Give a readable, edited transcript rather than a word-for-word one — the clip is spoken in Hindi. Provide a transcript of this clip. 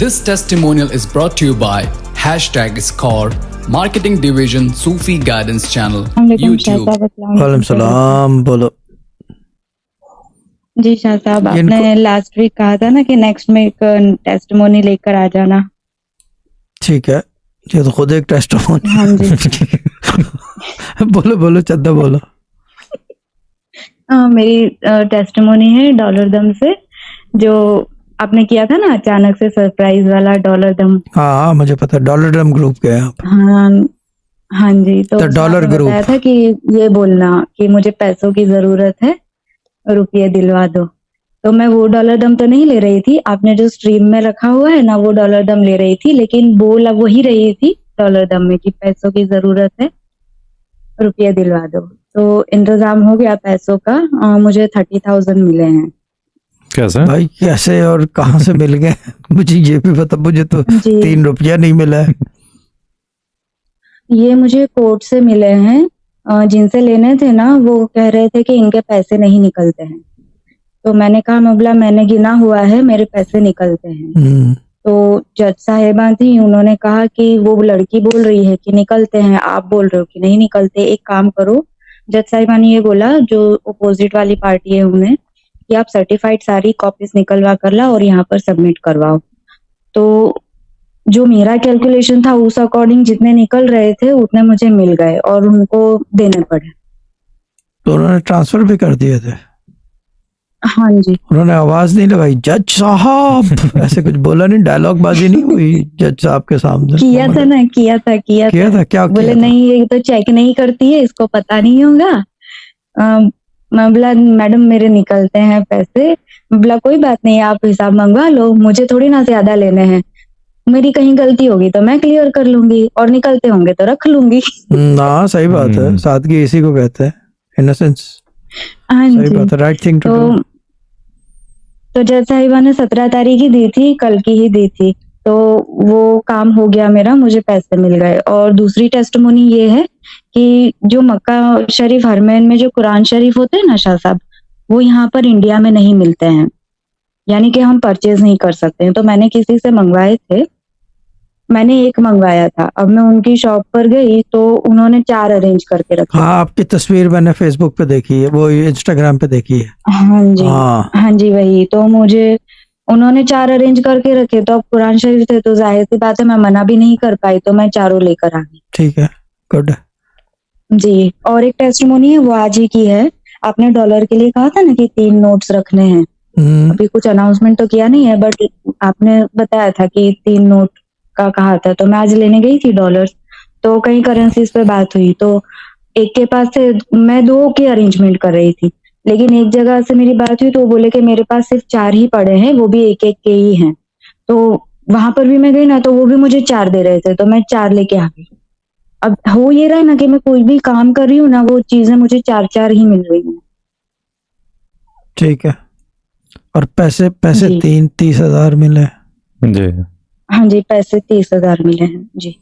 This testimonial is brought to you by #Score, Marketing Division, Sufi Guidance Channel, YouTube. वालेकुम सलाम। बोलो जी शाह साहब, आपने लास्ट वीक कहा था ना कि नेक्स्ट में एक टेस्टिमोनी लेकर आ जाना। ठीक है, ये तो खुद एक टेस्टिमोनी। हाँ जी। बोलो बोलो चद्दा बोलो। मेरी टेस्टिमोनी है डॉलर दम से, जो आपने किया था ना अचानक से सरप्राइज वाला डॉलर दम। हाँ मुझे पता, डॉलर ड्रम ग्रुप के हैं आप। हाँ जी, तो डॉलर ग्रुप बताया था कि ये बोलना कि मुझे पैसों की जरूरत है, रुपये दिलवा दो। तो मैं वो डॉलर दम तो नहीं ले रही थी, आपने जो स्ट्रीम में रखा हुआ है ना वो डॉलर दम ले रही थी, लेकिन बोल अब वही रही थी डॉलर दम में कि पैसों की जरूरत है, रुपये दिलवा दो। तो इंतजाम हो गया पैसों का। मुझे 30,000 मिले हैं। कैसे भाई, कैसे और कहाँ से मिल गए? मुझे ये भी पता, मुझे तो 3 रुपया नहीं मिला है। ये मुझे कोर्ट से मिले हैं, जिनसे लेने थे ना वो कह रहे थे कि इनके पैसे नहीं निकलते हैं। तो मैंने कहा मबला मैंने गिना हुआ है, मेरे पैसे निकलते हैं। तो जज साहेबा थी, उन्होंने कहा कि वो लड़की बोल रही है कि निकलते हैं, आप बोल रहे हो कि नहीं निकलते। एक काम करो, जज साहिबा ने ये बोला जो अपोजिट वाली पार्टी है उन्हें, कि आप सर्टिफाइड सारी कॉपीज निकलवा कर ला और यहाँ पर सबमिट करवाओ। तो जो मेरा कैलकुलेशन था उस अकॉर्डिंग जितने निकल रहे थे उतने मुझे मिल गए और उनको देने पड़े। तो उन्होंने ट्रांसफर भी कर दिए थे? हाँ जी। उन्होंने आवाज नहीं लगाई जज साहब? ऐसे कुछ बोला नहीं, डायलॉग बाजी नहीं हुई जज साहब के सामने? किया था ना, किया था क्या बोले नहीं ये तो चेक नहीं करती है, इसको पता नहीं होगा। मैं बोला मैडम मेरे निकलते हैं पैसे। बोला कोई बात नहीं, आप हिसाब मंगवा लो, मुझे थोड़ी ना ज्यादा लेने हैं, मेरी कहीं गलती होगी तो मैं क्लियर कर लूंगी और निकलते होंगे तो रख लूंगी। ना सही बात है, सादगी इसी को कहते हैं, इनोसेंस। हाँ सही जी, बात है, राइट थिंग टू डू। तो जज साहिबा ने 17 तारीख ही दी थी, कल की ही दी थी। तो वो काम हो गया मेरा, मुझे पैसे मिल गए। और दूसरी टेस्टिमोनी ये है कि जो मक्का शरीफ हरमैन में जो कुरान शरीफ होते हैं ना शाह साहब, वो यहाँ पर इंडिया में नहीं मिलते हैं, यानी कि हम परचेज नहीं कर सकते हैं। तो मैंने किसी से मंगवाए थे, मैंने एक मंगवाया था। अब मैं उनकी शॉप पर गई तो उन्होंने 4 अरेंज करके रखे। हाँ, आपकी तस्वीर मैंने फेसबुक पे देखी है, वो इंस्टाग्राम पे देखी है। हाँ जी, हाँ जी वही। तो मुझे उन्होंने 4 अरेंज करके रखे, तो अब कुरान शरीफ थे तो जाहिर सी बात है मैं मना भी नहीं कर पाई, तो मैं चारों लेकर आ गई। ठीक है, गुड जी। और एक टेस्टिमोनी है वो आज ही की है। आपने डॉलर के लिए कहा था ना कि 3 नोट्स रखने हैं, अभी कुछ अनाउंसमेंट तो किया नहीं है, बट आपने बताया था कि 3 नोट का कहा था। तो मैं आज लेने गई थी डॉलर्स, तो कई करेंसीज पे बात हुई, तो एक के पास से मैं 2 की अरेंजमेंट कर रही थी, लेकिन एक जगह से मेरी बात हुई तो वो बोले कि मेरे पास सिर्फ 4 ही पड़े हैं, वो भी एक के ही हैं। तो वहां पर भी मैं गई ना तो वो भी मुझे 4 दे रहे थे, तो मैं 4 लेके आ गई। अब हो ये रहा है ना कि मैं कोई भी काम कर रही हूँ ना, वो चीजें मुझे 4 ही मिल रही हैं। ठीक है। और पैसे 30,000 मिले? जी हाँ जी, पैसे 30,000 मिले हैं जी।